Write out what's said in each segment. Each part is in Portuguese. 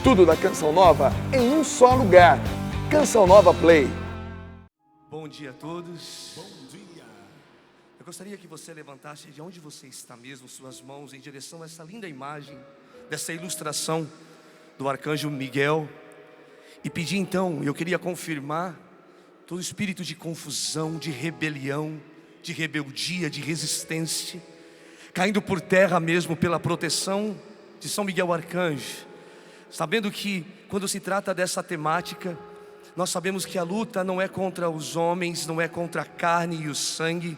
Tudo da Canção Nova em um só lugar. Canção Nova Play. Bom dia a todos. Bom dia. Eu gostaria que você levantasse de onde você está mesmo suas mãos em direção a essa linda imagem, dessa ilustração do arcanjo Miguel. E pedir então, eu queria confirmar todo espírito de confusão, de rebelião, de rebeldia, de resistência, caindo por terra mesmo pela proteção de São Miguel Arcanjo. Sabendo que quando se trata dessa temática, nós sabemos que a luta não é contra os homens, não é contra a carne e o sangue,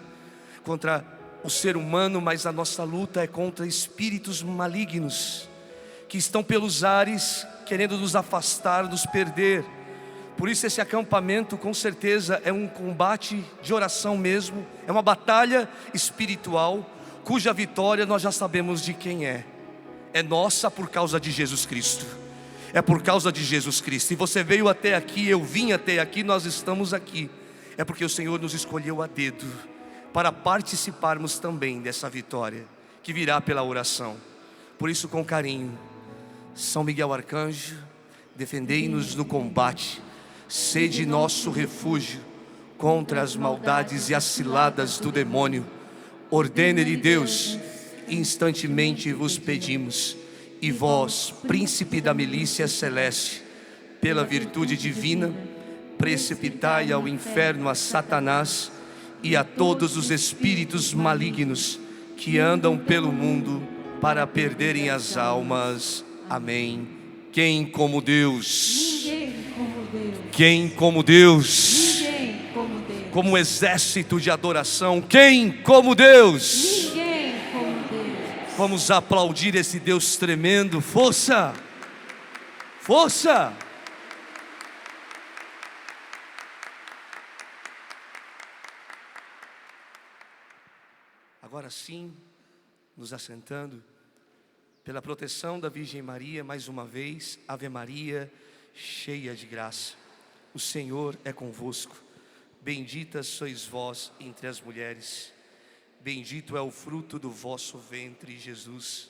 contra o ser humano, mas a nossa luta é contra espíritos malignos que estão pelos ares querendo nos afastar, nos perder. Por isso esse acampamento com certeza é um combate de oração mesmo, é uma batalha espiritual, cuja vitória nós já sabemos de quem é nossa por causa de Jesus Cristo. É por causa de Jesus Cristo. E você veio até aqui, eu vim até aqui, nós estamos aqui. É porque o Senhor nos escolheu a dedo para participarmos também dessa vitória que virá pela oração. Por isso, com carinho, São Miguel Arcanjo, defendei-nos no combate, sede nosso refúgio contra as maldades e as ciladas do demônio. Ordene-lhe Deus, instantemente vos pedimos. E vós, príncipe da milícia celeste, pela virtude divina, precipitai ao inferno a Satanás e a todos os espíritos malignos que andam pelo mundo para perderem as almas. Amém. Quem como Deus? Quem como Deus? Como um exército de adoração. Quem como Deus? Vamos aplaudir esse Deus tremendo. Força! Força! Agora sim, nos assentando, pela proteção da Virgem Maria, mais uma vez, Ave Maria, cheia de graça, o Senhor é convosco. Bendita sois vós entre as mulheres, bendito é o fruto do vosso ventre, Jesus.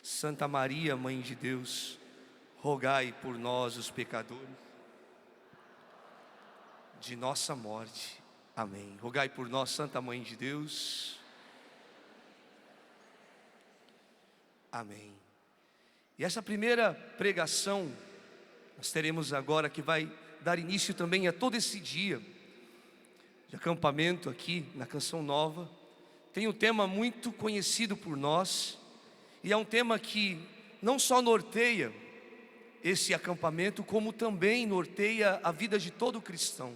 Santa Maria, Mãe de Deus, rogai por nós, os pecadores, de nossa morte. Amém. Rogai por nós, Santa Mãe de Deus. Amém. E essa primeira pregação nós teremos agora, que vai dar início também a todo esse dia de acampamento aqui na Canção Nova. Tem um tema muito conhecido por nós, e é um tema que não só norteia esse acampamento, como também norteia a vida de todo cristão.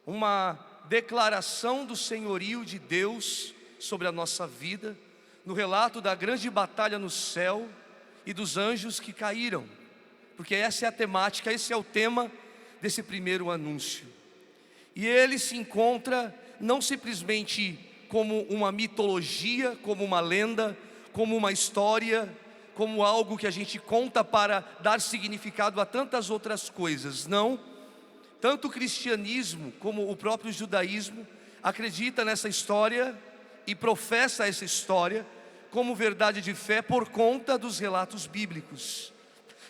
Uma declaração do senhorio de Deus sobre a nossa vida, no relato da grande batalha no céu e dos anjos que caíram, porque essa é a temática, esse é o tema desse primeiro anúncio. E ele se encontra não simplesmente como uma mitologia, como uma lenda, como uma história, como algo que a gente conta para dar significado a tantas outras coisas. Não, tanto o cristianismo como o próprio judaísmo acredita nessa história e professa essa história como verdade de fé por conta dos relatos bíblicos,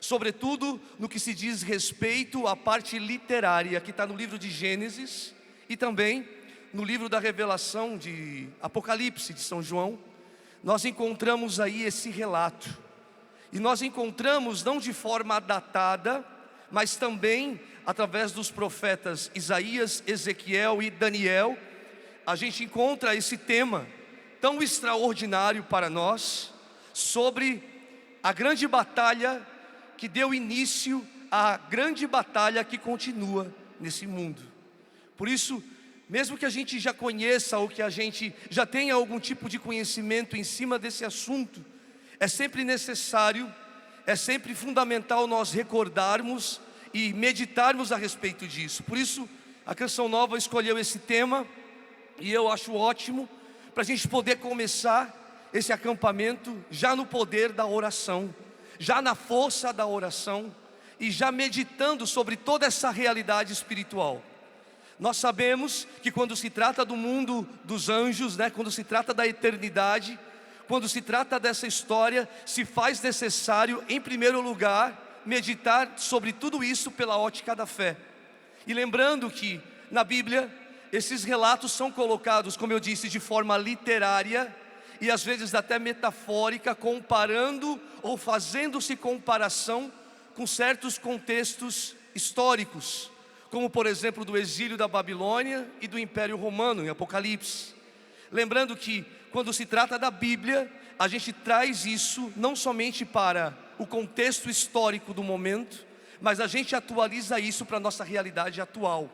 sobretudo no que se diz respeito à parte literária que está no livro de Gênesis e também no livro da Revelação de Apocalipse de São João. Nós encontramos aí esse relato, e nós encontramos não de forma datada, mas também através dos profetas Isaías, Ezequiel e Daniel. A gente encontra esse tema tão extraordinário para nós, sobre a grande batalha que deu início à grande batalha que continua nesse mundo. Por isso, mesmo que a gente já conheça, ou que a gente já tenha algum tipo de conhecimento em cima desse assunto, é sempre necessário, é sempre fundamental nós recordarmos e meditarmos a respeito disso. Por isso, a Canção Nova escolheu esse tema, e eu acho ótimo, para a gente poder começar esse acampamento já no poder da oração, já na força da oração, e já meditando sobre toda essa realidade espiritual. Nós sabemos que quando se trata do mundo dos anjos, quando se trata da eternidade, quando se trata dessa história, se faz necessário, em primeiro lugar, meditar sobre tudo isso pela ótica da fé. E lembrando que na Bíblia esses relatos são colocados, como eu disse, de forma literária e às vezes até metafórica, comparando ou fazendo-se comparação com certos contextos históricos, como por exemplo do exílio da Babilônia e do Império Romano em Apocalipse. Lembrando que quando se trata da Bíblia, a gente traz isso não somente para o contexto histórico do momento, mas a gente atualiza isso para a nossa realidade atual.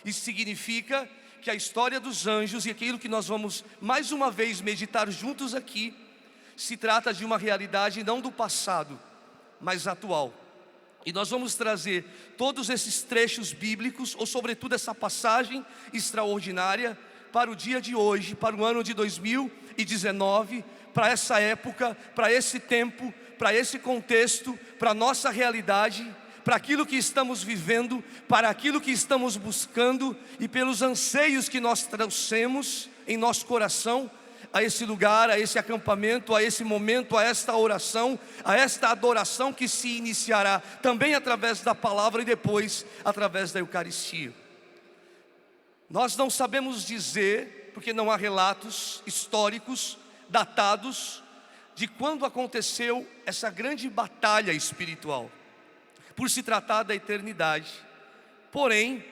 Isso significa que a história dos anjos e aquilo que nós vamos mais uma vez meditar juntos aqui, se trata de uma realidade não do passado, mas atual. E nós vamos trazer todos esses trechos bíblicos, ou sobretudo essa passagem extraordinária, para o dia de hoje, para o ano de 2019, para essa época, para esse tempo, para esse contexto, para a nossa realidade, para aquilo que estamos vivendo, para aquilo que estamos buscando e pelos anseios que nós trouxemos em nosso coração a esse lugar, a esse acampamento, a esse momento, a esta oração, a esta adoração que se iniciará também através da palavra e depois através da Eucaristia. Nós não sabemos dizer, porque não há relatos históricos datados de quando aconteceu essa grande batalha espiritual, por se tratar da eternidade. Porém,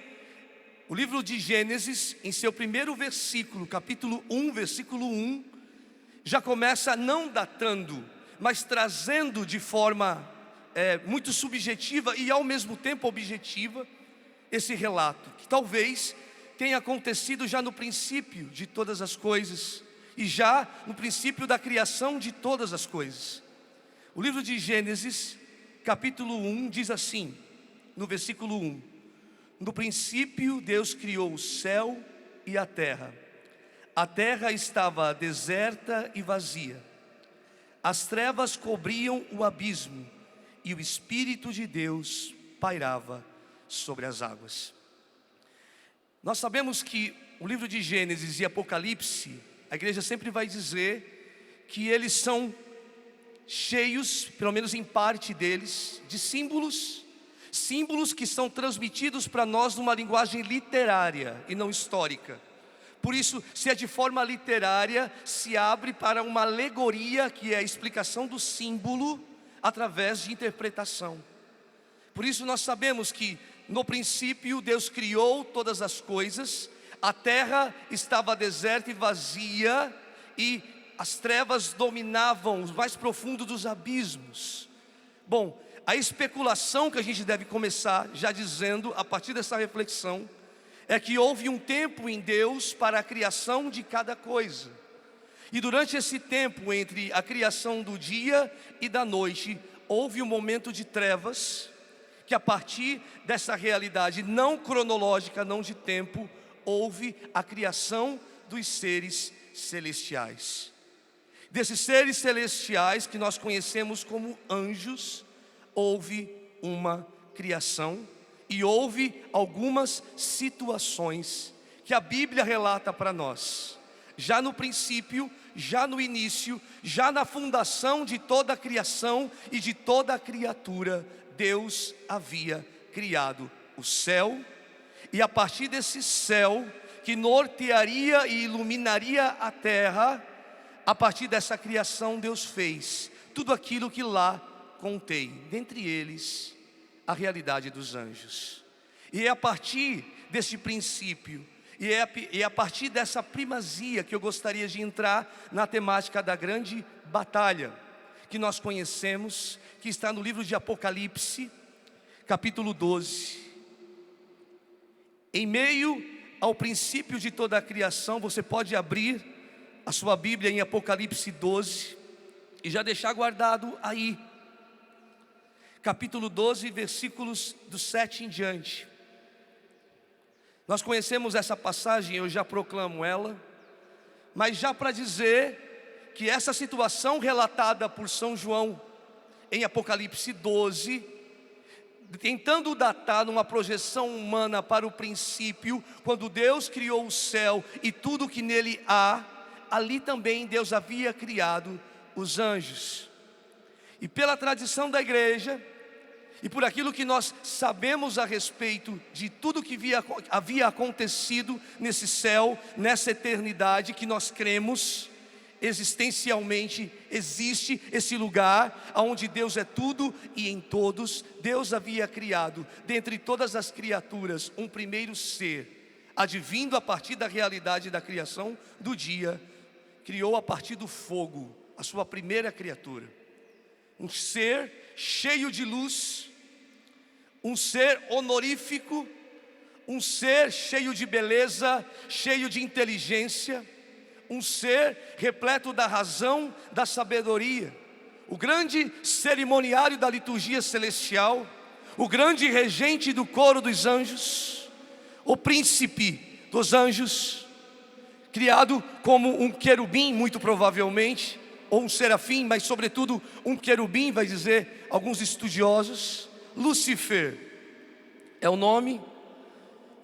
o livro de Gênesis, em seu primeiro versículo, capítulo 1, versículo 1, já começa não datando, mas trazendo de forma muito subjetiva e ao mesmo tempo objetiva esse relato, que talvez tenha acontecido já no princípio de todas as coisas, e já no princípio da criação de todas as coisas. O livro de Gênesis, capítulo 1, diz assim, no versículo 1: no princípio Deus criou o céu e a terra. A terra estava deserta e vazia. As trevas cobriam o abismo e o Espírito de Deus pairava sobre as águas. Nós sabemos que o livro de Gênesis e Apocalipse, a igreja sempre vai dizer que eles são cheios, pelo menos em parte deles, de símbolos que são transmitidos para nós numa linguagem literária e não histórica. Por isso, se é de forma literária, se abre para uma alegoria, que é a explicação do símbolo através de interpretação. Por isso nós sabemos que no princípio Deus criou todas as coisas, a terra estava deserta e vazia, e as trevas dominavam os mais profundos dos abismos. Bom, a especulação que a gente deve começar já dizendo, a partir dessa reflexão, é que houve um tempo em Deus para a criação de cada coisa. E durante esse tempo entre a criação do dia e da noite, houve um momento de trevas, que a partir dessa realidade não cronológica, não de tempo, houve a criação dos seres celestiais. Desses seres celestiais que nós conhecemos como anjos, houve uma criação e houve algumas situações que a Bíblia relata para nós. Já no princípio, já no início, já na fundação de toda a criação e de toda a criatura, Deus havia criado o céu, e a partir desse céu que nortearia e iluminaria a terra, a partir dessa criação Deus fez tudo aquilo que lá contei, dentre eles a realidade dos anjos. E é a partir desse princípio, e é a partir dessa primazia que eu gostaria de entrar na temática da grande batalha, que nós conhecemos, que está no livro de Apocalipse, capítulo 12. Em meio ao princípio de toda a criação, você pode abrir a sua Bíblia em Apocalipse 12, e já deixar guardado aí, capítulo 12, versículos do 7 em diante. Nós conhecemos essa passagem, eu já proclamo ela, mas já para dizer que essa situação relatada por São João em Apocalipse 12, tentando datar numa projeção humana para o princípio, quando Deus criou o céu e tudo que nele há, ali também Deus havia criado os anjos. E pela tradição da igreja, e por aquilo que nós sabemos a respeito de tudo que havia acontecido nesse céu, nessa eternidade que nós cremos, existencialmente existe esse lugar onde Deus é tudo e em todos. Deus havia criado, dentre todas as criaturas, um primeiro ser, advindo a partir da realidade da criação do dia, criou a partir do fogo, a sua primeira criatura. Um ser cheio de luz, um ser honorífico, um ser cheio de beleza, cheio de inteligência, um ser repleto da razão, da sabedoria, o grande cerimoniário da liturgia celestial, o grande regente do coro dos anjos, o príncipe dos anjos, criado como um querubim, muito provavelmente, ou um serafim, mas sobretudo um querubim, vai dizer alguns estudiosos. Lúcifer é o nome.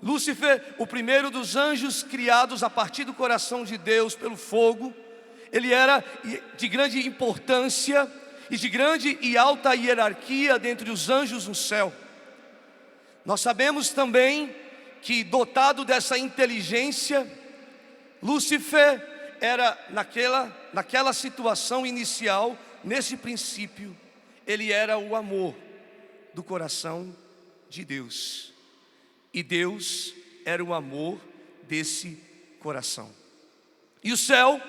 Lúcifer, o primeiro dos anjos criados a partir do coração de Deus pelo fogo. Ele era de grande importância e de grande e alta hierarquia dentre os anjos no céu. Nós sabemos também que, dotado dessa inteligência, Lúcifer era naquela situação inicial, nesse princípio, ele era o amor do coração de Deus, e Deus era o amor desse coração. E o céu,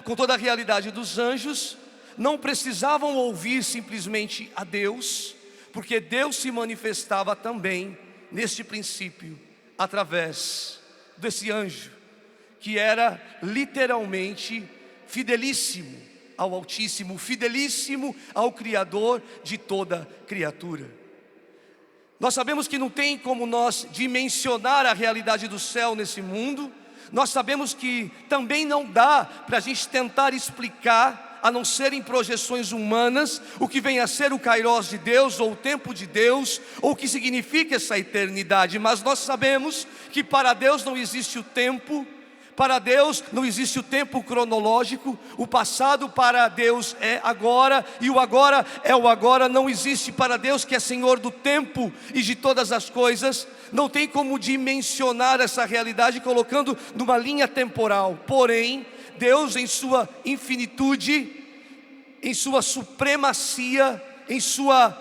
com toda a realidade dos anjos, não precisavam ouvir simplesmente a Deus, porque Deus se manifestava também neste princípio, através desse anjo, que era literalmente fidelíssimo ao Altíssimo, fidelíssimo ao Criador de toda criatura. Nós sabemos que não tem como nós dimensionar a realidade do céu nesse mundo. Nós sabemos que também não dá para a gente tentar explicar, a não ser em projeções humanas, o que vem a ser o Kairos de Deus, ou o tempo de Deus, ou o que significa essa eternidade. Mas nós sabemos que para Deus não existe o tempo, para Deus não existe o tempo cronológico. O passado para Deus é agora, e o agora é o agora. Não existe para Deus, que é Senhor do tempo e de todas as coisas. Não tem como dimensionar essa realidade colocando numa linha temporal. Porém, Deus, em sua infinitude, em sua supremacia, em sua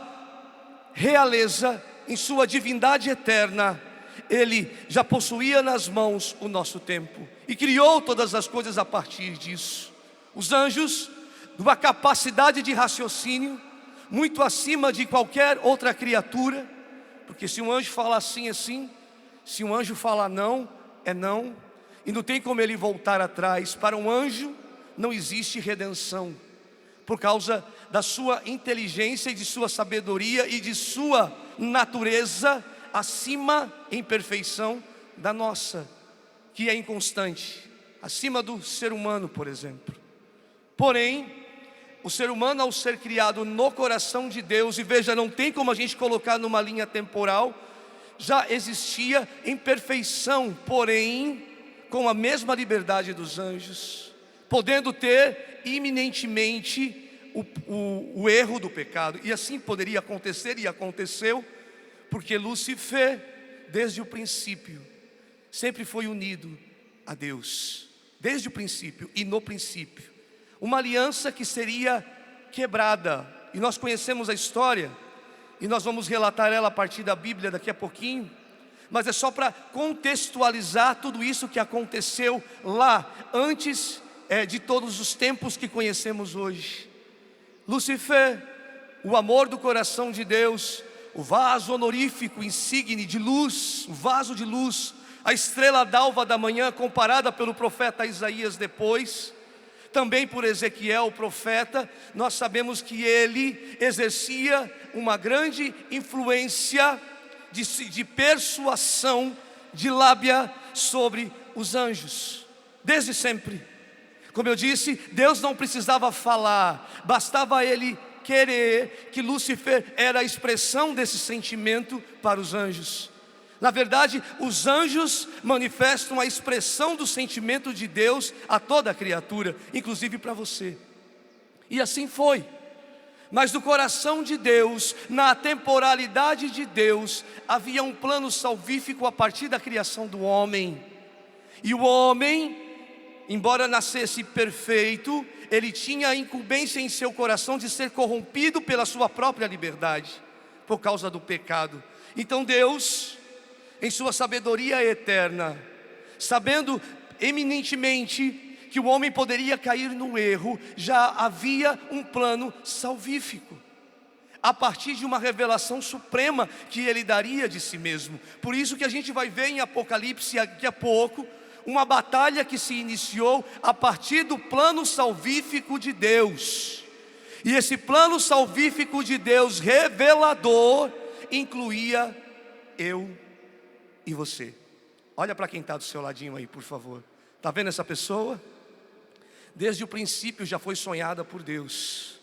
realeza, em sua divindade eterna, Ele já possuía nas mãos o nosso tempo e criou todas as coisas a partir disso. Os anjos, numa capacidade de raciocínio muito acima de qualquer outra criatura, porque se um anjo fala assim, é sim, se um anjo fala não, é não, e não tem como ele voltar atrás. Para um anjo não existe redenção, por causa da sua inteligência e de sua sabedoria e de sua natureza acima em perfeição da nossa, que é inconstante, acima do ser humano, por exemplo. Porém, o ser humano, ao ser criado no coração de Deus, e veja, não tem como a gente colocar numa linha temporal, já existia em perfeição, porém com a mesma liberdade dos anjos, podendo ter iminentemente o erro do pecado. E assim poderia acontecer, e aconteceu, porque Lúcifer, desde o princípio, sempre foi unido a Deus, desde o princípio e no princípio. Uma aliança que seria quebrada, e nós conhecemos a história, e nós vamos relatar ela a partir da Bíblia daqui a pouquinho, mas é só para contextualizar tudo isso que aconteceu lá, antes de todos os tempos que conhecemos hoje. Lúcifer, o amor do coração de Deus, o vaso honorífico, insigne de luz, o vaso de luz, a estrela d'alva da manhã, comparada pelo profeta Isaías depois, também por Ezequiel, o profeta. Nós sabemos que ele exercia uma grande influência de persuasão, de lábia sobre os anjos, desde sempre. Como eu disse, Deus não precisava falar, bastava ele querer, que Lúcifer era a expressão desse sentimento para os anjos. Na verdade, os anjos manifestam a expressão do sentimento de Deus a toda a criatura, inclusive para você. E assim foi. Mas no coração de Deus, na temporalidade de Deus, havia um plano salvífico a partir da criação do homem. E o homem, embora nascesse perfeito, ele tinha a incumbência em seu coração de ser corrompido pela sua própria liberdade, por causa do pecado. Então Deus, em sua sabedoria eterna, sabendo eminentemente que o homem poderia cair no erro, já havia um plano salvífico, a partir de uma revelação suprema que ele daria de si mesmo. Por isso que a gente vai ver em Apocalipse daqui a pouco, uma batalha que se iniciou a partir do plano salvífico de Deus. E esse plano salvífico de Deus revelador incluía eu e você. Olha para quem está do seu ladinho aí, por favor. Está vendo essa pessoa? Desde o princípio já foi sonhada por Deus.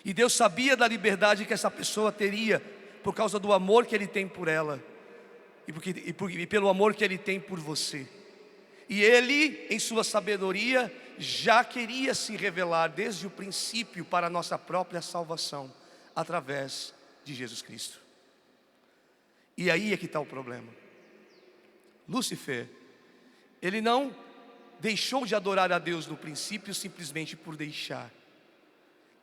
E Deus sabia da liberdade que essa pessoa teria, por causa do amor que Ele tem por ela, e pelo amor que Ele tem por você. E Ele, em sua sabedoria, já queria se revelar desde o princípio para a nossa própria salvação, através de Jesus Cristo. E aí é que está o problema. Lúcifer, ele não deixou de adorar a Deus no princípio simplesmente por deixar.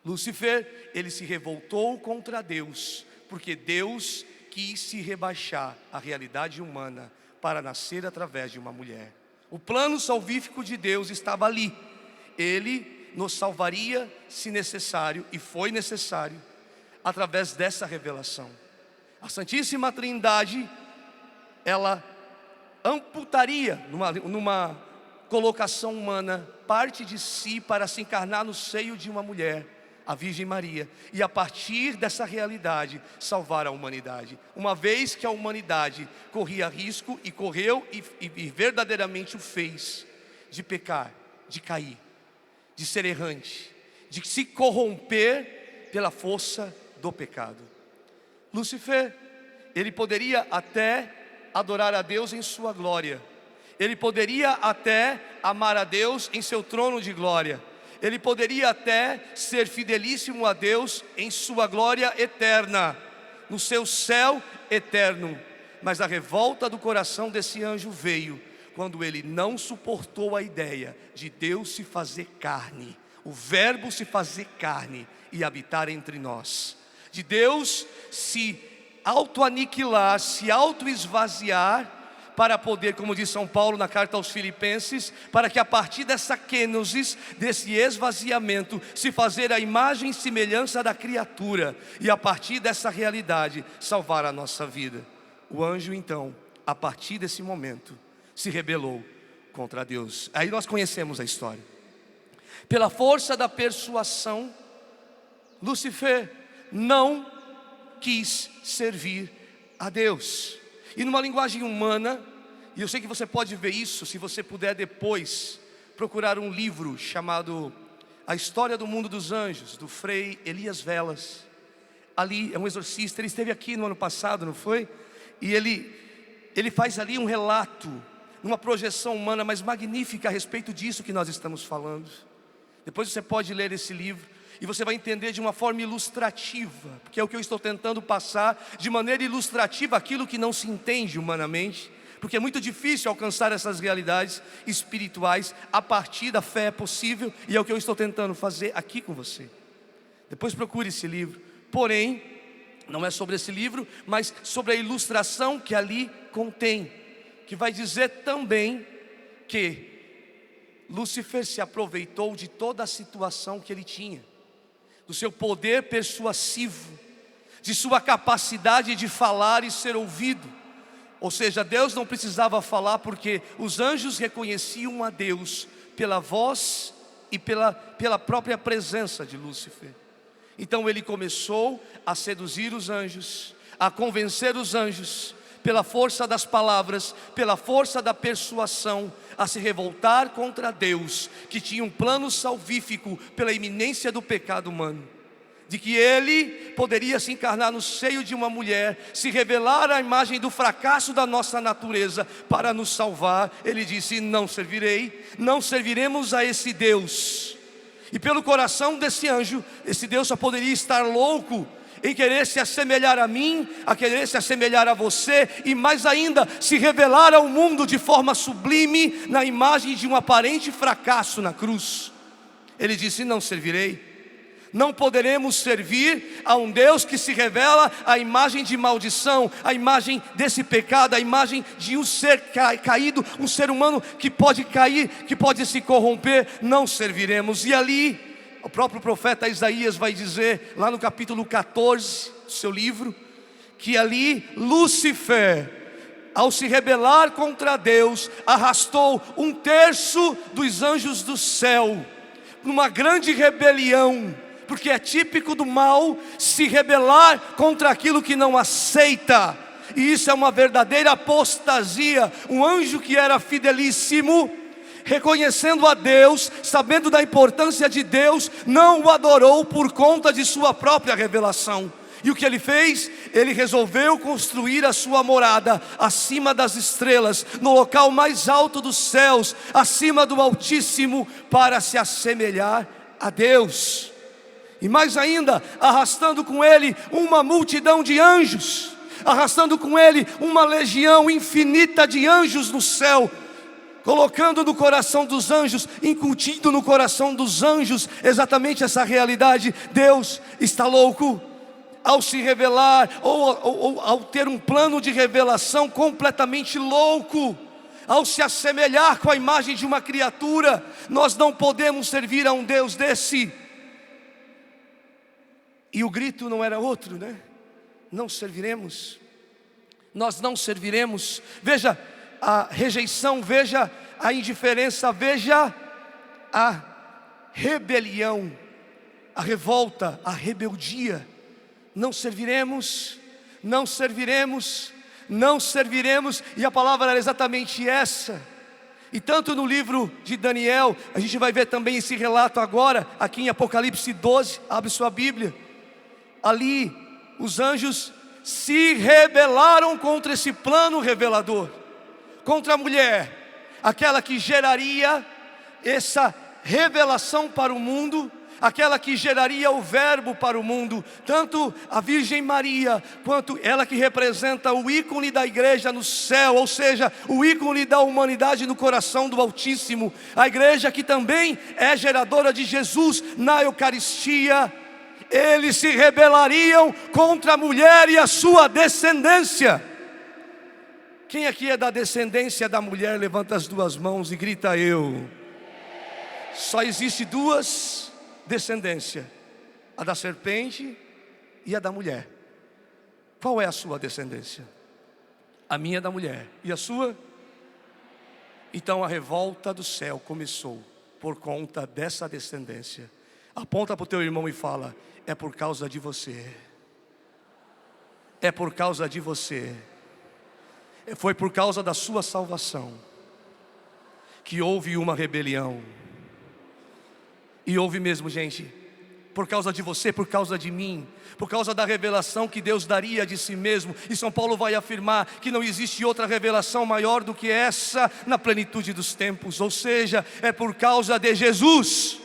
Lúcifer, ele se revoltou contra Deus, porque Deus quis se rebaixar à realidade humana para nascer através de uma mulher. O plano salvífico de Deus estava ali. Ele nos salvaria se necessário, e foi necessário, através dessa revelação. A Santíssima Trindade, ela amputaria numa colocação humana parte de si para se encarnar no seio de uma mulher, a Virgem Maria, e a partir dessa realidade salvar a humanidade, uma vez que a humanidade corria risco, e correu e verdadeiramente o fez, de pecar, de cair, de ser errante, de se corromper pela força do pecado. Lúcifer, ele poderia até adorar a Deus em sua glória, ele poderia até amar a Deus em seu trono de glória, ele poderia até ser fidelíssimo a Deus em sua glória eterna, no seu céu eterno. Mas a revolta do coração desse anjo veio quando ele não suportou a ideia de Deus se fazer carne, o verbo se fazer carne e habitar entre nós, de Deus se auto-aniquilar, se auto-esvaziar, para poder, como diz São Paulo na carta aos Filipenses, para que a partir dessa kenosis, desse esvaziamento, se fazer a imagem e semelhança da criatura, e a partir dessa realidade, salvar a nossa vida. O anjo então, a partir desse momento, se rebelou contra Deus. Aí nós conhecemos a história. Pela força da persuasão, Lúcifer não quis servir a Deus. E numa linguagem humana, e eu sei que você pode ver isso, se você puder depois procurar um livro chamado A História do Mundo dos Anjos, do Frei Elias Velas. Ali é um exorcista, ele esteve aqui no ano passado, não foi? E ele faz ali um relato, uma projeção humana, mas magnífica a respeito disso que nós estamos falando. Depois você pode ler esse livro, e você vai entender de uma forma ilustrativa, porque é o que eu estou tentando passar, de maneira ilustrativa, aquilo que não se entende humanamente, porque é muito difícil alcançar essas realidades espirituais a partir da fé possível, e é o que eu estou tentando fazer aqui com você. Depois procure esse livro. Porém, não é sobre esse livro, mas sobre a ilustração que ali contém, que vai dizer também que Lúcifer se aproveitou de toda a situação que ele tinha, do seu poder persuasivo, de sua capacidade de falar e ser ouvido. Ou seja, Deus não precisava falar, porque os anjos reconheciam a Deus pela voz e pela própria presença de Lúcifer. Então ele começou a seduzir os anjos, a convencer os anjos, pela força das palavras, pela força da persuasão, a se revoltar contra Deus, que tinha um plano salvífico pela iminência do pecado humano, de que Ele poderia se encarnar no seio de uma mulher, se revelar à imagem do fracasso da nossa natureza para nos salvar. Ele disse: não serviremos a esse Deus. E pelo coração desse anjo, esse Deus só poderia estar louco em querer se assemelhar a mim, a querer se assemelhar a você, e mais ainda, se revelar ao mundo de forma sublime, na imagem de um aparente fracasso na cruz. Ele disse: não servirei. Não poderemos servir a um Deus que se revela à imagem de maldição, a imagem desse pecado, a imagem de um ser caído, um ser humano que pode cair, que pode se corromper. Não serviremos. E ali, o próprio profeta Isaías vai dizer, lá no capítulo 14 do seu livro, que ali Lúcifer, ao se rebelar contra Deus, arrastou 1/3 dos anjos do céu, numa grande rebelião, porque é típico do mal se rebelar contra aquilo que não aceita, e isso é uma verdadeira apostasia. Um anjo que era fidelíssimo, reconhecendo a Deus, sabendo da importância de Deus, não o adorou por conta de sua própria revelação. E o que ele fez? Ele resolveu construir a sua morada acima das estrelas, no local mais alto dos céus, acima do Altíssimo, para se assemelhar a Deus. E mais ainda, arrastando com ele uma multidão de anjos, arrastando com ele uma legião infinita de anjos no céu, colocando no coração dos anjos, incutindo no coração dos anjos exatamente essa realidade. Deus está louco ao se revelar, ou ao ter um plano de revelação completamente louco, ao se assemelhar com a imagem de uma criatura. Nós não podemos servir a um Deus desse. E o grito não era outro, né? Não serviremos. Nós não serviremos. Veja a rejeição, veja a indiferença, veja a rebelião, a revolta, a rebeldia. Não serviremos, não serviremos, não serviremos. E a palavra era exatamente essa. E tanto no livro de Daniel, a gente vai ver também esse relato agora, aqui em Apocalipse 12, abre sua Bíblia. Ali, os anjos se rebelaram contra esse plano revelador, contra a mulher, aquela que geraria essa revelação para o mundo, aquela que geraria o verbo para o mundo. Tanto a Virgem Maria, quanto ela que representa o ícone da igreja no céu, ou seja, o ícone da humanidade no coração do Altíssimo. A igreja que também é geradora de Jesus na Eucaristia. Eles se rebelariam contra a mulher e a sua descendência. Quem aqui é da descendência da mulher? Levanta as duas mãos e grita: eu. Só existe duas descendências: a da serpente e a da mulher. Qual é a sua descendência? A minha é da mulher. E a sua? Então a revolta do céu começou por conta dessa descendência. Aponta para o teu irmão e fala: é por causa de você. É por causa de você. Foi por causa da sua salvação que houve uma rebelião. E houve mesmo, gente. Por causa de você, por causa de mim, por causa da revelação que Deus daria de si mesmo. E São Paulo vai afirmar que não existe outra revelação maior do que essa na plenitude dos tempos. Ou seja, é por causa de Jesus.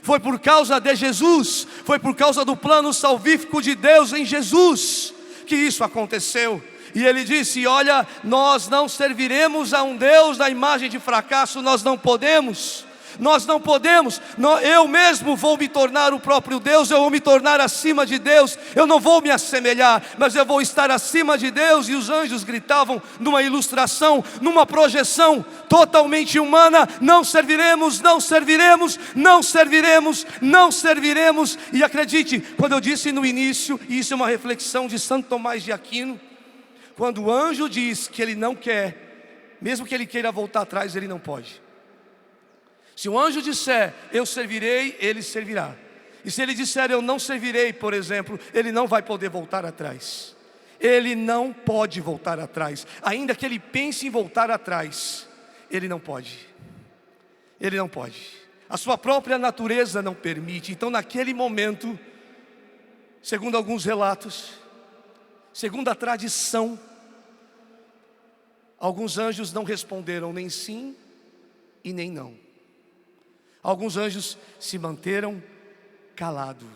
Foi por causa de Jesus, foi por causa do plano salvífico de Deus em Jesus que isso aconteceu. E ele disse: olha, nós não serviremos a um Deus da imagem de fracasso. Nós não podemos. Nós não podemos. Eu mesmo vou me tornar o próprio Deus. Eu vou me tornar acima de Deus. Eu não vou me assemelhar, mas eu vou estar acima de Deus. E os anjos gritavam numa ilustração, numa projeção totalmente humana: não serviremos, não serviremos, não serviremos, não serviremos. E acredite, quando eu disse no início, e isso é uma reflexão de Santo Tomás de Aquino, quando o anjo diz que ele não quer, mesmo que ele queira voltar atrás, ele não pode. Se o anjo disser: eu servirei, ele servirá. E se ele disser: eu não servirei, por exemplo, ele não vai poder voltar atrás. Ele não pode voltar atrás. Ainda que ele pense em voltar atrás, ele não pode. Ele não pode. A sua própria natureza não permite. Então naquele momento, segundo alguns relatos, segundo a tradição, alguns anjos não responderam nem sim e nem não. Alguns anjos se manteram calados.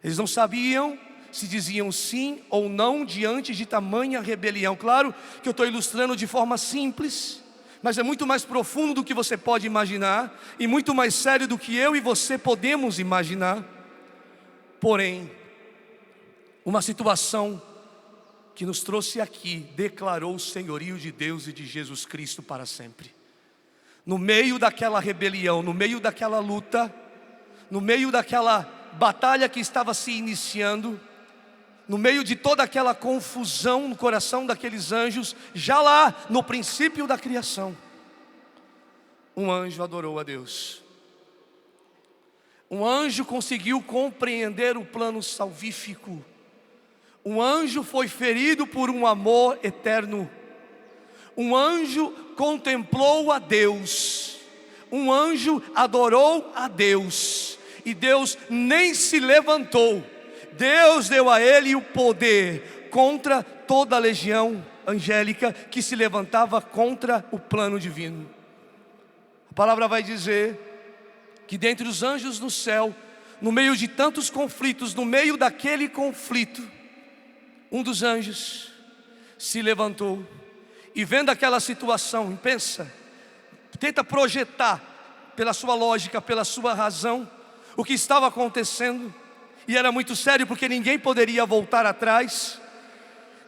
Eles não sabiam se diziam sim ou não diante de tamanha rebelião. Claro que eu estou ilustrando de forma simples, mas é muito mais profundo do que você pode imaginar, e muito mais sério do que eu e você podemos imaginar. Porém, uma situação que nos trouxe aqui declarou o senhorio de Deus e de Jesus Cristo para sempre. No meio daquela rebelião, no meio daquela luta, no meio daquela batalha que estava se iniciando, no meio de toda aquela confusão no coração daqueles anjos, já lá no princípio da criação, um anjo adorou a Deus. Um anjo conseguiu compreender o plano salvífico. Um anjo foi ferido por um amor eterno. Um anjo contemplou a Deus. Um anjo adorou a Deus. E Deus nem se levantou. Deus deu a ele o poder contra toda a legião angélica que se levantava contra o plano divino. A palavra vai dizer que dentre os anjos no céu, no meio de tantos conflitos, no meio daquele conflito, um dos anjos se levantou e, vendo aquela situação, tenta projetar pela sua lógica, pela sua razão, o que estava acontecendo. E era muito sério, porque ninguém poderia voltar atrás.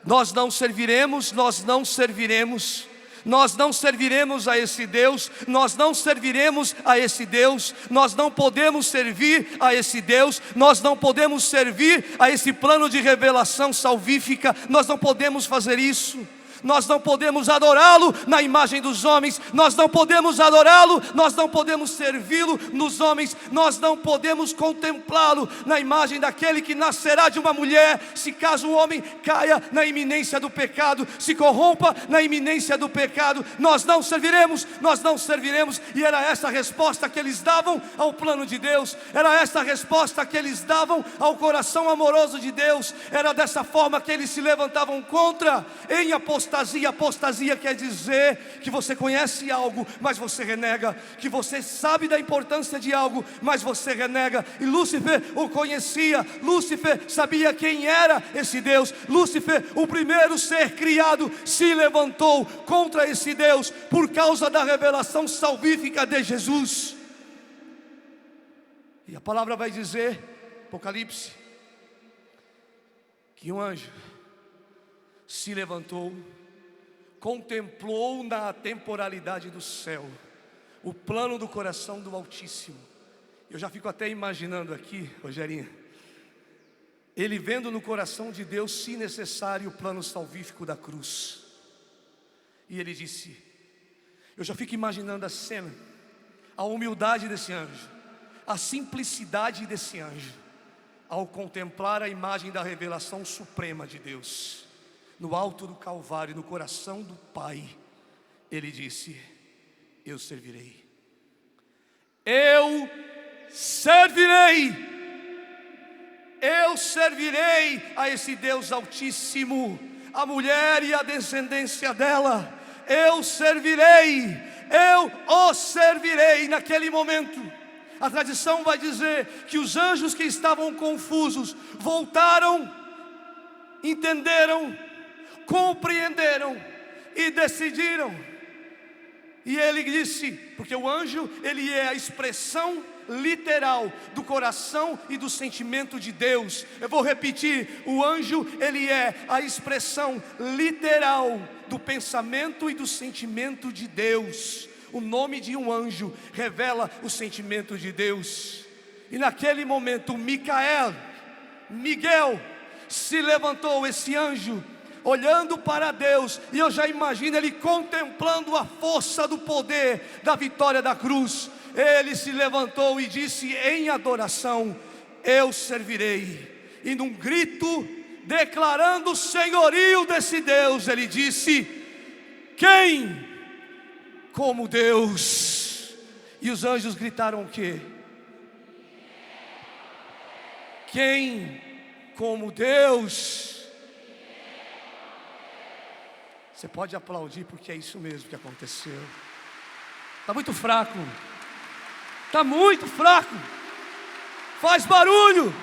Nós não serviremos, nós não serviremos. Nós não serviremos a esse Deus, nós não serviremos a esse Deus, nós não podemos servir a esse Deus, nós não podemos servir a esse plano de revelação salvífica, nós não podemos fazer isso. Nós não podemos adorá-lo na imagem dos homens, nós não podemos adorá-lo, nós não podemos servi-lo nos homens, nós não podemos contemplá-lo na imagem daquele que nascerá de uma mulher, se caso o homem caia na iminência do pecado, se corrompa na iminência do pecado. Nós não serviremos, e era essa a resposta que eles davam ao plano de Deus, era essa a resposta que eles davam ao coração amoroso de Deus, era dessa forma que eles se levantavam contra, em apostasia. Apostasia quer dizer que você conhece algo, mas você renega, que você sabe da importância de algo, mas você renega. E Lúcifer o conhecia, Lúcifer sabia quem era esse Deus. Lúcifer, o primeiro ser criado, se levantou contra esse Deus por causa da revelação salvífica de Jesus. E a palavra vai dizer, Apocalipse, que um anjo se levantou, contemplou na temporalidade do céu o plano do coração do Altíssimo. Eu já fico até imaginando aqui, Rogerinho, ele vendo no coração de Deus, se necessário, o plano salvífico da cruz. E ele disse, eu já fico imaginando a cena, a humildade desse anjo, a simplicidade desse anjo, ao contemplar a imagem da revelação suprema de Deus no alto do Calvário, no coração do Pai. Ele disse, eu servirei, eu servirei, eu servirei a esse Deus Altíssimo, a mulher e a descendência dela, eu servirei, eu o servirei. Naquele momento, a tradição vai dizer que os anjos que estavam confusos voltaram, entenderam, compreenderam e decidiram. E ele disse, porque o anjo, ele é a expressão literal do coração e do sentimento de Deus. Eu vou repetir, o anjo, ele é a expressão literal do pensamento e do sentimento de Deus. O nome de um anjo revela o sentimento de Deus. E naquele momento, Miguel se levantou, esse anjo, olhando para Deus, e eu já imagino ele contemplando a força do poder da vitória da cruz. Ele se levantou e disse em adoração, eu servirei. E num grito, declarando o senhorio desse Deus, ele disse, quem como Deus? E os anjos gritaram o quê? Quem como Deus? Você pode aplaudir, porque é isso mesmo que aconteceu. Está muito fraco. Está muito fraco. Faz barulho.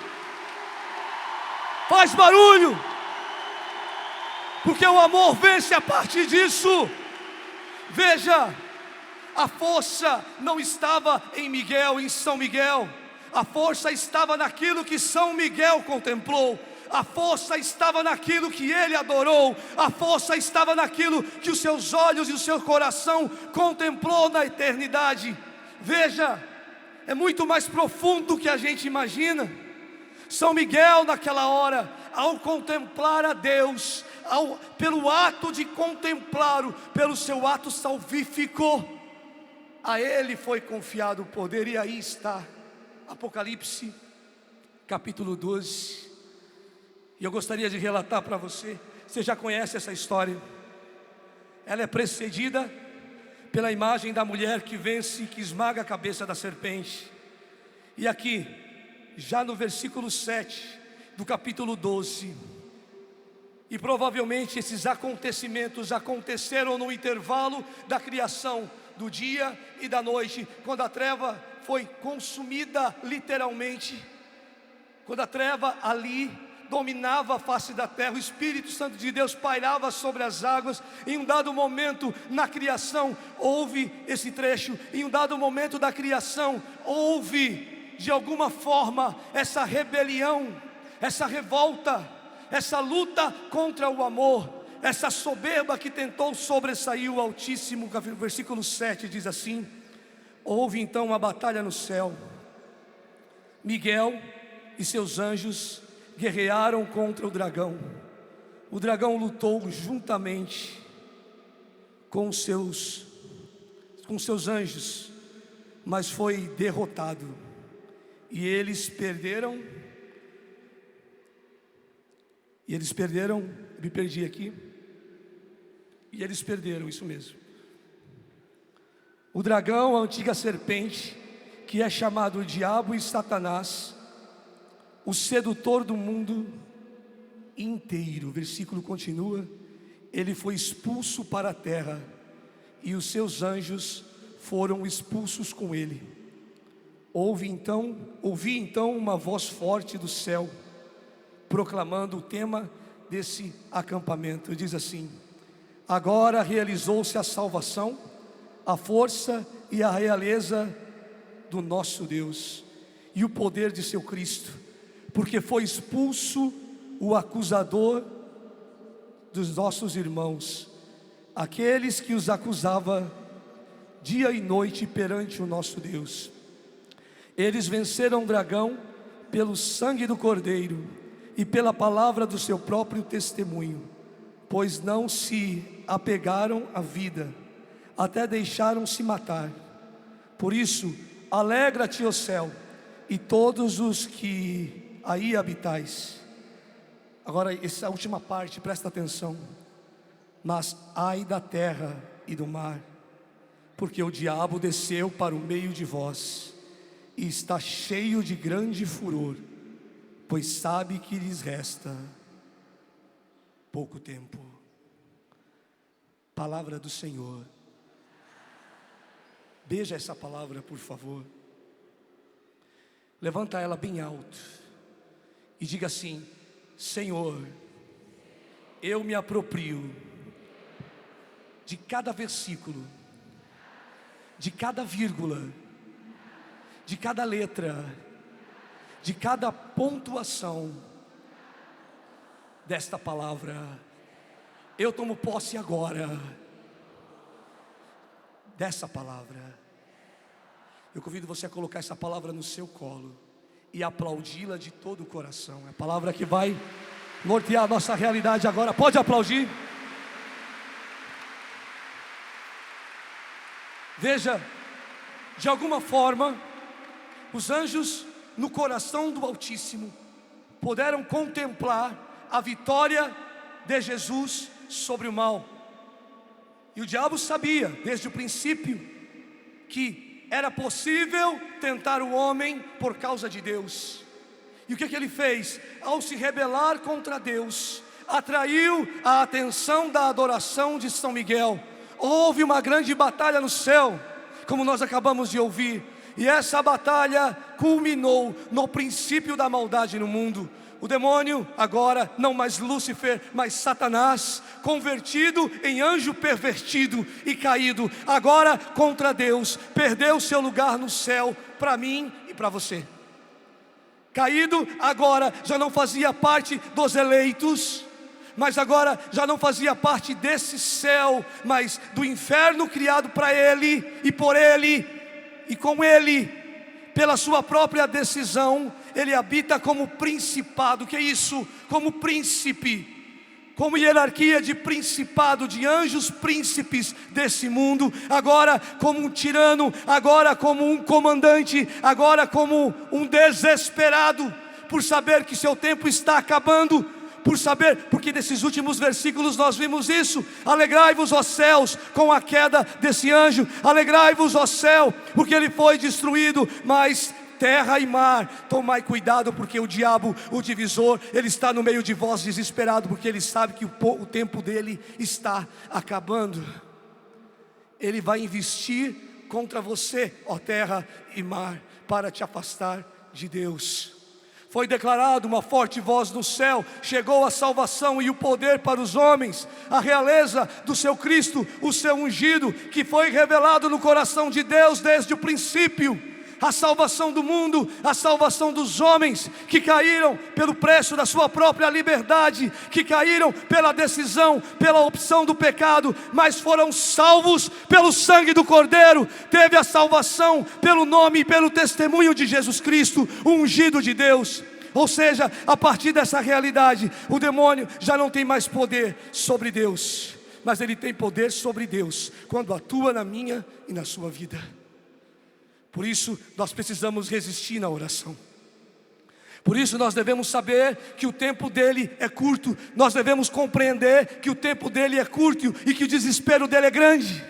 Faz barulho. Porque o amor vence a partir disso. Veja, a força não estava em Miguel, em São Miguel. A força estava naquilo que São Miguel contemplou. A força estava naquilo que ele adorou. A força estava naquilo que os seus olhos e o seu coração contemplou na eternidade. Veja, é muito mais profundo do que a gente imagina. São Miguel naquela hora, ao contemplar a Deus, pelo ato de contemplá-lo, pelo seu ato salvífico, a ele foi confiado o poder. E aí está Apocalipse capítulo 12. E eu gostaria de relatar para você. Você já conhece essa história. Ela é precedida pela imagem da mulher que vence, que esmaga a cabeça da serpente. E aqui, já no versículo 7 do capítulo 12, e provavelmente esses acontecimentos aconteceram no intervalo da criação, do dia e da noite, quando a treva foi consumida literalmente, quando a treva ali dominava a face da terra, o Espírito Santo de Deus pairava sobre as águas. Em um dado momento na criação houve esse trecho. Em um dado momento da criação houve, de alguma forma, essa rebelião, essa revolta, essa luta contra o amor, essa soberba que tentou sobressair o Altíssimo. Versículo 7 diz assim: houve então uma batalha no céu. Miguel e seus anjos guerrearam contra o dragão. O dragão lutou juntamente com seus anjos, mas foi derrotado. E eles perderam. Me perdi aqui. E eles perderam, isso mesmo. O dragão, a antiga serpente, que é chamado o diabo e Satanás, o sedutor do mundo inteiro. O versículo continua: ele foi expulso para a terra, e os seus anjos foram expulsos com ele. Ouvi então uma voz forte do céu, proclamando o tema desse acampamento. Diz assim: agora realizou-se a salvação, a força e a realeza do nosso Deus, e o poder de seu Cristo, porque foi expulso o acusador dos nossos irmãos, aqueles que os acusava dia e noite perante o nosso Deus. Eles venceram o dragão pelo sangue do Cordeiro e pela palavra do seu próprio testemunho, pois não se apegaram à vida, até deixaram-se matar. Por isso, alegra-te, ó céu, e todos os que aí habitais. Agora, essa última parte, presta atenção. Mas ai da terra e do mar, porque o diabo desceu para o meio de vós, e está cheio de grande furor, pois sabe que lhes resta pouco tempo. Palavra do Senhor. Beija essa palavra, por favor. Levanta ela bem alto e diga assim: Senhor, eu me aproprio de cada versículo, de cada vírgula, de cada letra, de cada pontuação desta palavra. Eu tomo posse agora dessa palavra. Eu convido você a colocar essa palavra no seu colo e aplaudi-la de todo o coração. É a palavra que vai nortear a nossa realidade agora. Pode aplaudir. Veja, de alguma forma, os anjos no coração do Altíssimo puderam contemplar a vitória de Jesus sobre o mal. E o diabo sabia desde o princípio que era possível tentar o homem por causa de Deus. E o que ele fez? Ao se rebelar contra Deus, atraiu a atenção da adoração de São Miguel. Houve uma grande batalha no céu, como nós acabamos de ouvir. E essa batalha culminou no princípio da maldade no mundo. O demônio agora, não mais Lúcifer, mas Satanás, convertido em anjo pervertido e caído, agora contra Deus, perdeu seu lugar no céu para mim e para você. Caído agora já não fazia parte dos eleitos, mas agora já não fazia parte desse céu, mas do inferno criado para ele e por ele e com ele, pela sua própria decisão. Ele habita como principado. Que é isso? Como príncipe, como hierarquia de principado, de anjos príncipes desse mundo, agora como um tirano, agora como um comandante, agora como um desesperado, por saber que seu tempo está acabando, por saber, porque nesses últimos versículos nós vimos isso. Alegrai-vos, ó céus, com a queda desse anjo, alegrai-vos, ó céu, porque ele foi destruído, mas terra e mar, tomai cuidado, porque o diabo, o divisor, ele está no meio de vós desesperado, porque ele sabe que o tempo dele está acabando. Ele vai investir contra você, ó terra e mar, para te afastar de Deus. Foi declarado uma forte voz no céu: chegou a salvação e o poder para os homens, a realeza do seu Cristo, o seu ungido, que foi revelado no coração de Deus desde o princípio. A salvação do mundo, a salvação dos homens que caíram pelo preço da sua própria liberdade, que caíram pela decisão, pela opção do pecado, mas foram salvos pelo sangue do Cordeiro. Teve a salvação pelo nome e pelo testemunho de Jesus Cristo, o ungido de Deus. Ou seja, a partir dessa realidade, o demônio já não tem mais poder sobre Deus, mas ele tem poder sobre Deus quando atua na minha e na sua vida. Por isso nós precisamos resistir na oração. Por isso nós devemos saber que o tempo dele é curto. Nós devemos compreender que o tempo dele é curto e que o desespero dele é grande.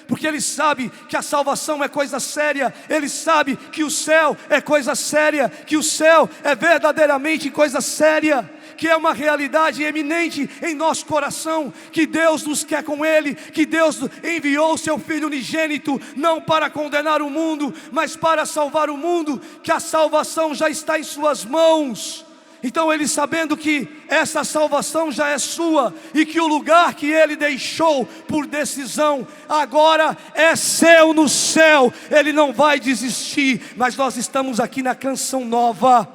Porque ele sabe que a salvação é coisa séria. Ele sabe que o céu é coisa séria, que o céu é verdadeiramente coisa séria, que é uma realidade eminente em nosso coração, que Deus nos quer com Ele, que Deus enviou o seu Filho unigênito, não para condenar o mundo, mas para salvar o mundo, que a salvação já está em suas mãos. Então ele, sabendo que essa salvação já é sua, e que o lugar que ele deixou por decisão, agora é seu no céu, ele não vai desistir. Mas nós estamos aqui na canção nova,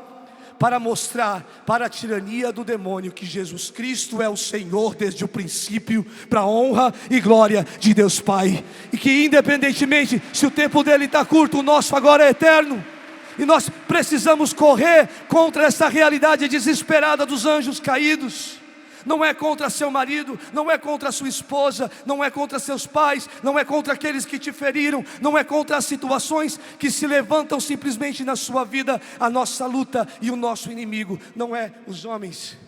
para mostrar para a tirania do demônio que Jesus Cristo é o Senhor desde o princípio, para a honra e glória de Deus Pai. E que independentemente se o tempo dele está curto, o nosso agora é eterno. E nós precisamos correr contra essa realidade desesperada dos anjos caídos. Não é contra seu marido, não é contra sua esposa, não é contra seus pais, não é contra aqueles que te feriram, não é contra as situações que se levantam simplesmente na sua vida. A nossa luta e o nosso inimigo não é os homens.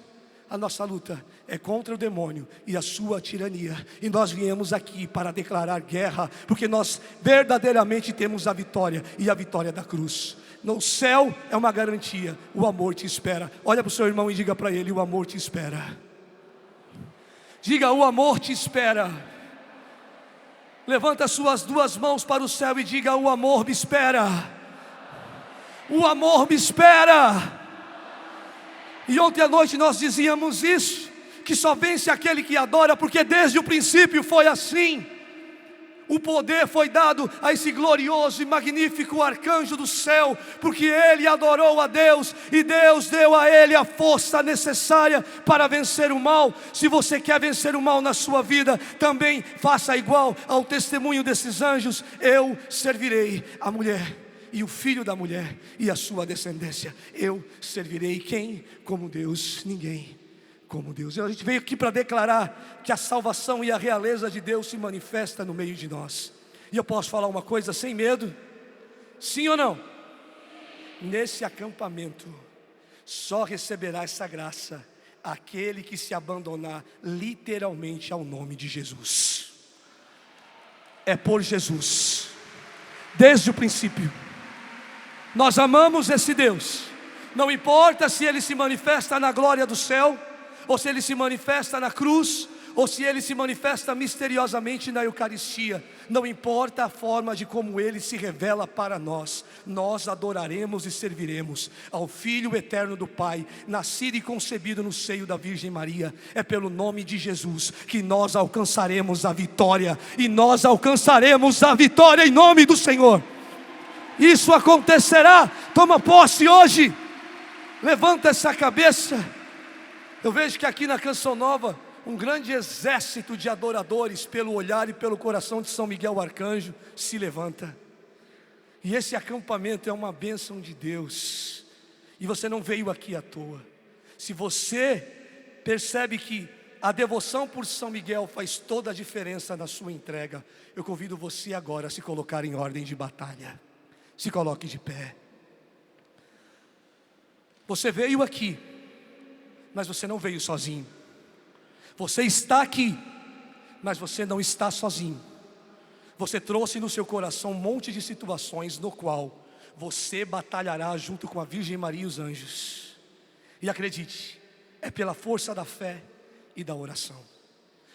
A nossa luta é contra o demônio e a sua tirania. E nós viemos aqui para declarar guerra, porque nós verdadeiramente temos a vitória, e a vitória da cruz. No céu é uma garantia: o amor te espera. Olha para o seu irmão e diga para ele: o amor te espera. Diga: o amor te espera. Levanta suas duas mãos para o céu e diga: o amor me espera. O amor me espera. E ontem à noite nós dizíamos isso, que só vence aquele que adora, porque desde o princípio foi assim. O poder foi dado a esse glorioso e magnífico arcanjo do céu, porque ele adorou a Deus, e Deus deu a ele a força necessária para vencer o mal. Se você quer vencer o mal na sua vida, também faça igual ao testemunho desses anjos: eu servirei a mulher e o filho da mulher e a sua descendência. Eu servirei. Quem como Deus? Ninguém como Deus. A gente veio aqui para declarar que a salvação e a realeza de Deus se manifesta no meio de nós. E eu posso falar uma coisa sem medo? Sim ou não? Nesse acampamento só receberá essa graça aquele que se abandonar literalmente ao nome de Jesus. É por Jesus, desde o princípio. Nós amamos esse Deus. Não importa se Ele se manifesta na glória do céu, ou se Ele se manifesta na cruz, ou se Ele se manifesta misteriosamente na Eucaristia, não importa a forma de como Ele se revela para nós, nós adoraremos e serviremos ao Filho eterno do Pai, nascido e concebido no seio da Virgem Maria. É pelo nome de Jesus que nós alcançaremos a vitória, e nós alcançaremos a vitória em nome do Senhor. Isso acontecerá. Toma posse hoje. Levanta essa cabeça. Eu vejo que aqui na Canção Nova, um grande exército de adoradores, pelo olhar e pelo coração de São Miguel Arcanjo, se levanta. E esse acampamento é uma bênção de Deus. E você não veio aqui à toa. Se você percebe que a devoção por São Miguel faz toda a diferença na sua entrega, eu convido você agora a se colocar em ordem de batalha. Se coloque de pé. Você veio aqui, mas você não veio sozinho. Você está aqui, mas você não está sozinho. Você trouxe no seu coração um monte de situações no qual você batalhará junto com a Virgem Maria e os anjos. E acredite, é pela força da fé e da oração.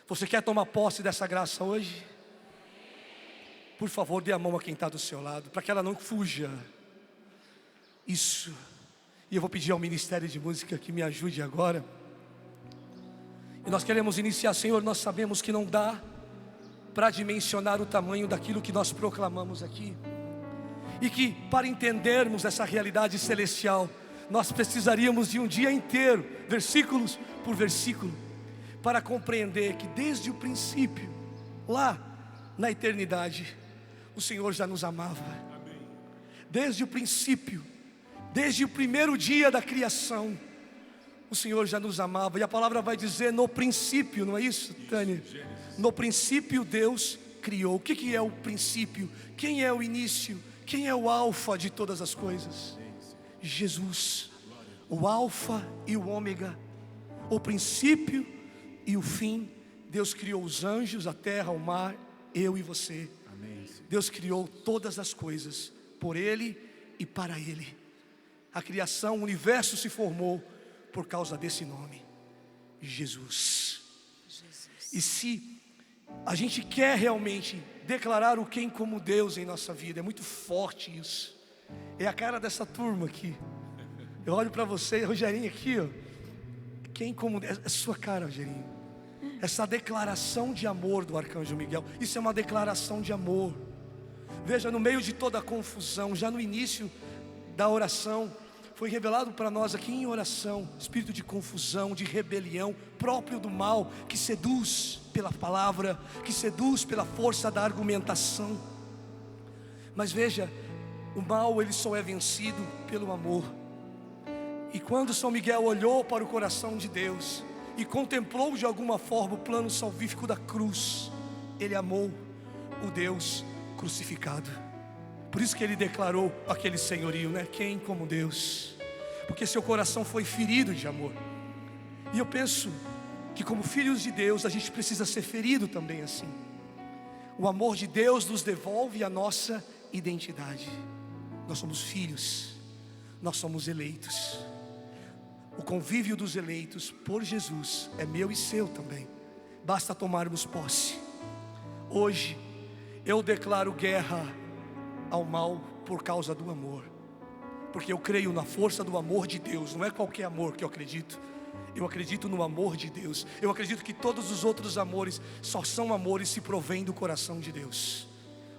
Você quer tomar posse dessa graça hoje? Por favor, dê a mão a quem está do seu lado, para que ela não fuja. Isso. E eu vou pedir ao Ministério de Música que me ajude agora. E nós queremos iniciar, Senhor, nós sabemos que não dá para dimensionar o tamanho daquilo que nós proclamamos aqui. E que para entendermos essa realidade celestial, nós precisaríamos de um dia inteiro, versículos por versículo, para compreender que desde o princípio, lá na eternidade, o Senhor já nos amava. Desde o princípio, desde o primeiro dia da criação, o Senhor já nos amava. E a palavra vai dizer no princípio, não é isso, Tânia? No princípio Deus criou. O que é o princípio? Quem é o início? Quem é o alfa de todas as coisas? Jesus, o alfa e o ômega, o princípio e o fim. Deus criou os anjos, a terra, o mar, eu e você. Deus criou todas as coisas por Ele e para Ele. A criação, o universo se formou por causa desse nome, Jesus. E se a gente quer realmente declarar o quem como Deus em nossa vida, é muito forte isso. É a cara dessa turma aqui. Eu olho para você, Rogerinho aqui, ó. Quem como Deus, é sua cara, Rogerinho. Essa declaração de amor do Arcanjo Miguel, isso é uma declaração de amor. Veja, no meio de toda a confusão, já no início da oração, foi revelado para nós aqui em oração, espírito de confusão, de rebelião, próprio do mal, que seduz pela palavra, que seduz pela força da argumentação. Mas veja, o mal ele só é vencido pelo amor. E quando São Miguel olhou para o coração de Deus e contemplou de alguma forma o plano salvífico da cruz, ele amou o Deus crucificado. Por isso que ele declarou aquele senhorio, né? Quem como Deus? Porque seu coração foi ferido de amor. E eu penso que como filhos de Deus a gente precisa ser ferido também assim. O amor de Deus nos devolve a nossa identidade. Nós somos filhos, nós somos eleitos. O convívio dos eleitos por Jesus é meu e seu também. Basta tomarmos posse. Hoje eu declaro guerra ao mal por causa do amor, porque eu creio na força do amor de Deus. Não é qualquer amor que eu acredito. Eu acredito no amor de Deus. Eu acredito que todos os outros amores só são amores se provém do coração de Deus.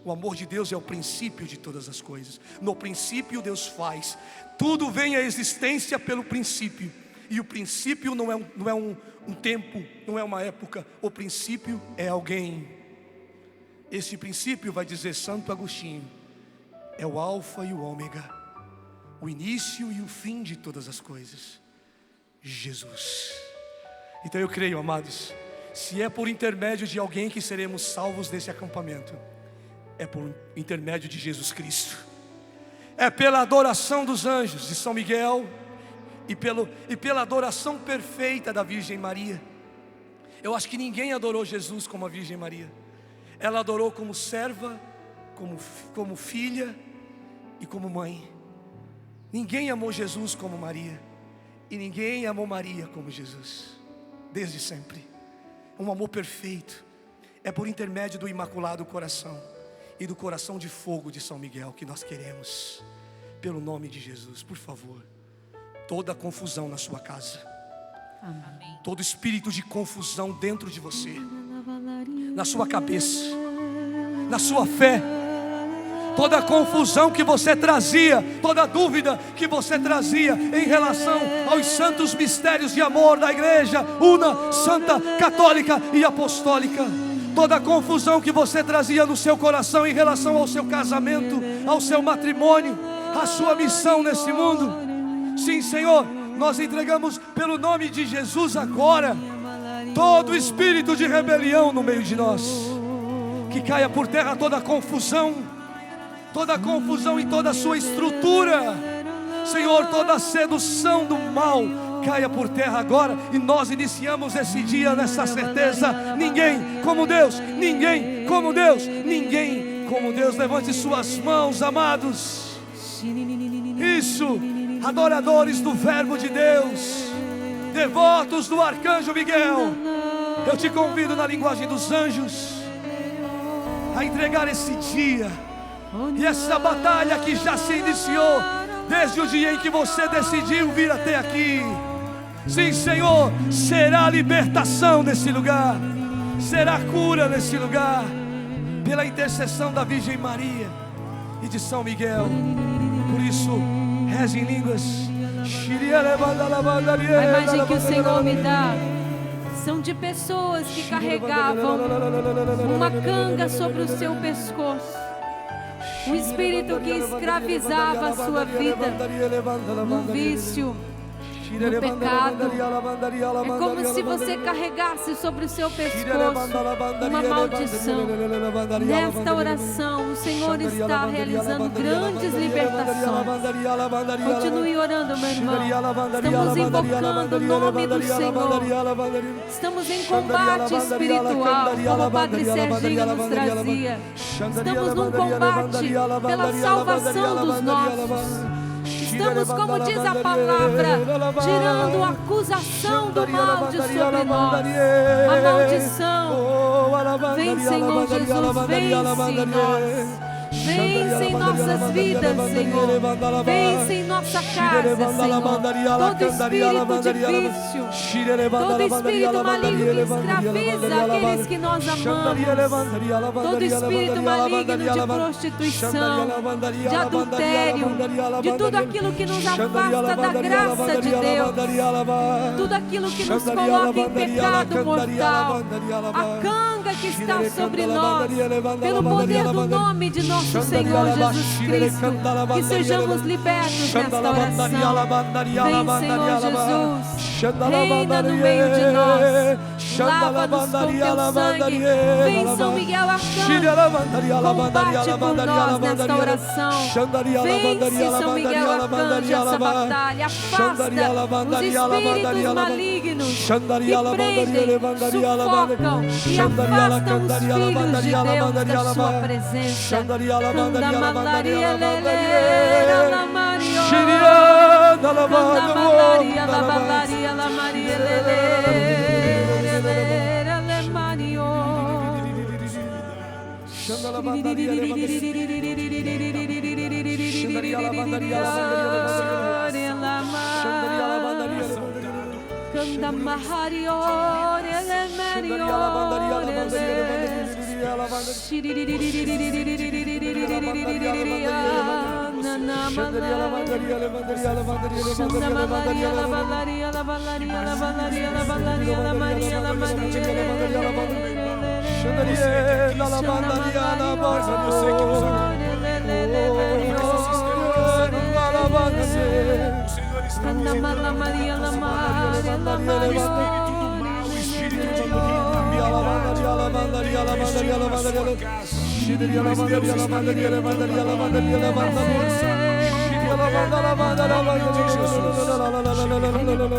O amor de Deus é o princípio de todas as coisas. No princípio Deus faz. Tudo vem à existência pelo princípio. E o princípio não é um tempo, não é uma época. O princípio é alguém. Esse princípio, vai dizer Santo Agostinho, é o alfa e o ômega, o início e o fim de todas as coisas, Jesus. Então eu creio, amados, se é por intermédio de alguém que seremos salvos nesse acampamento, é por intermédio de Jesus Cristo. É pela adoração dos anjos de São Miguel e pela adoração perfeita da Virgem Maria. Eu acho que ninguém adorou Jesus como a Virgem Maria. Ela adorou como serva, como filha e como mãe. Ninguém amou Jesus como Maria, e ninguém amou Maria como Jesus, desde sempre. um amor perfeito. É por intermédio do Imaculado Coração e do coração de fogo de São Miguel que nós queremos, pelo nome de Jesus, por favor, toda confusão na sua casa, Amém. todo espírito de confusão dentro de você, na sua cabeça, na sua fé, toda confusão que você trazia, toda dúvida que você trazia em relação aos santos mistérios de amor da igreja una, santa, católica e apostólica, toda confusão que você trazia no seu coração em relação ao seu casamento, ao seu matrimônio, à sua missão nesse mundo. Sim, Senhor, nós entregamos pelo nome de Jesus agora todo espírito de rebelião no meio de nós, que caia por terra toda confusão em toda a sua estrutura. Senhor, toda a sedução do mal caia por terra agora, e nós iniciamos esse dia nessa certeza: ninguém como Deus, ninguém como Deus, ninguém como Deus. Levante suas mãos, amados. Isso, adoradores do Verbo de Deus, devotos do Arcanjo Miguel, eu te convido na linguagem dos anjos a entregar esse dia e essa batalha que já se iniciou desde o dia em que você decidiu vir até aqui. Sim, Senhor, será libertação nesse lugar, será cura nesse lugar, pela intercessão da Virgem Maria e de São Miguel. Por isso, reze em línguas. A imagem que o Senhor me dá são de pessoas que carregavam uma canga sobre o seu pescoço, um espírito que escravizava a sua vida no vício, no pecado. É como se você carregasse sobre o seu pescoço uma maldição. Nesta oração, o Senhor está realizando grandes libertações. Continue orando, meu irmão. Estamos invocando o nome do Senhor. Estamos em combate espiritual, como o Padre Serginho nos trazia. Estamos num combate pela salvação dos nossos. Estamos, como diz a palavra, tirando a acusação do mal de sobre nós. A maldição. Vem, Senhor Jesus, vence em nós. Vence em nossas vidas, Senhor. Vence em nossa casa, Senhor. Todo espírito de vício, todo espírito maligno que escraviza aqueles que nós amamos, todo espírito maligno de prostituição, de adultério, de tudo aquilo que nos afasta da graça de Deus, tudo aquilo que nos coloca em pecado mortal, a canga que está sobre nós, pelo poder do nome de nosso Senhor Jesus Cristo, que sejamos libertos nesta oração. Vem, Senhor Jesus, reina no meio de nós, lava-nos com teu sangue. Vem, São Miguel Arcanjo, combate por nós nesta oração. Vence, São Miguel Arcanjo, essa batalha. Afasta os espíritos malignos que prendem, sufocam e afastam os filhos de Deus da sua presença. Canda Maria Lele, la Mario. Canda Maria, la Maria, la Maria Lele, le Mario. Canda Mario, le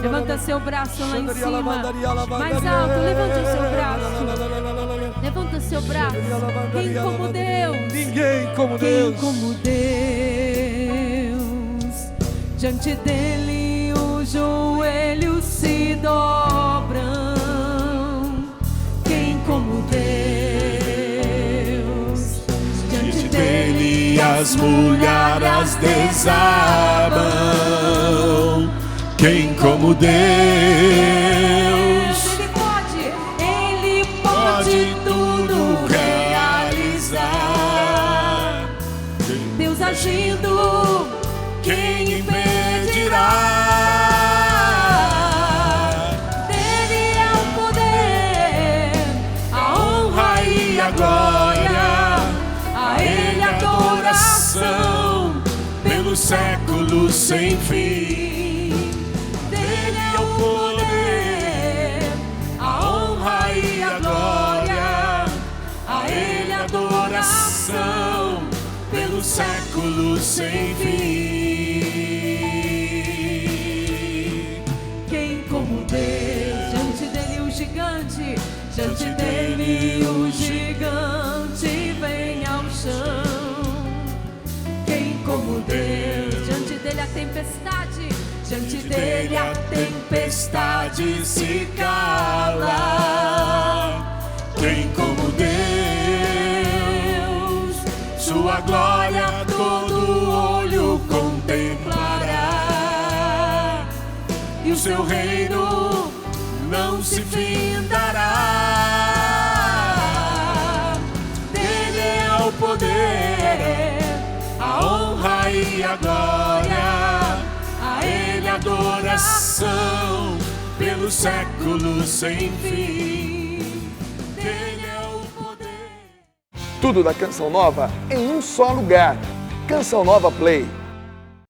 Levanta seu braço lá em cima, mais alto, levanta o seu braço. Levanta o seu braço. Quem como Deus? Ninguém como Deus. Quem como Deus? Diante dele os joelhos se dobram as muralhas desabam. Quem como Deus? Ele pode tudo realizar. Deus agindo, Quem impedirá? dele é o poder, a honra e a glória, a ele a adoração, pelos séculos sem fim. dele é o poder, a honra e a glória, a ele a adoração, Pelos séculos sem fim. Quem como Deus, diante dele o gigante, diante dele o gigante vem ao chão. Quem como Deus, diante dele a tempestade, diante dele a tempestade se cala. Quem como Deus? Sua glória todo olho contemplará, E o seu reino não se findará. Dele é o poder, a honra e a glória, a ele a adoração, pelos séculos sem fim. Dele é o poder. Tudo da Canção Nova em um só lugar. Canção Nova Play.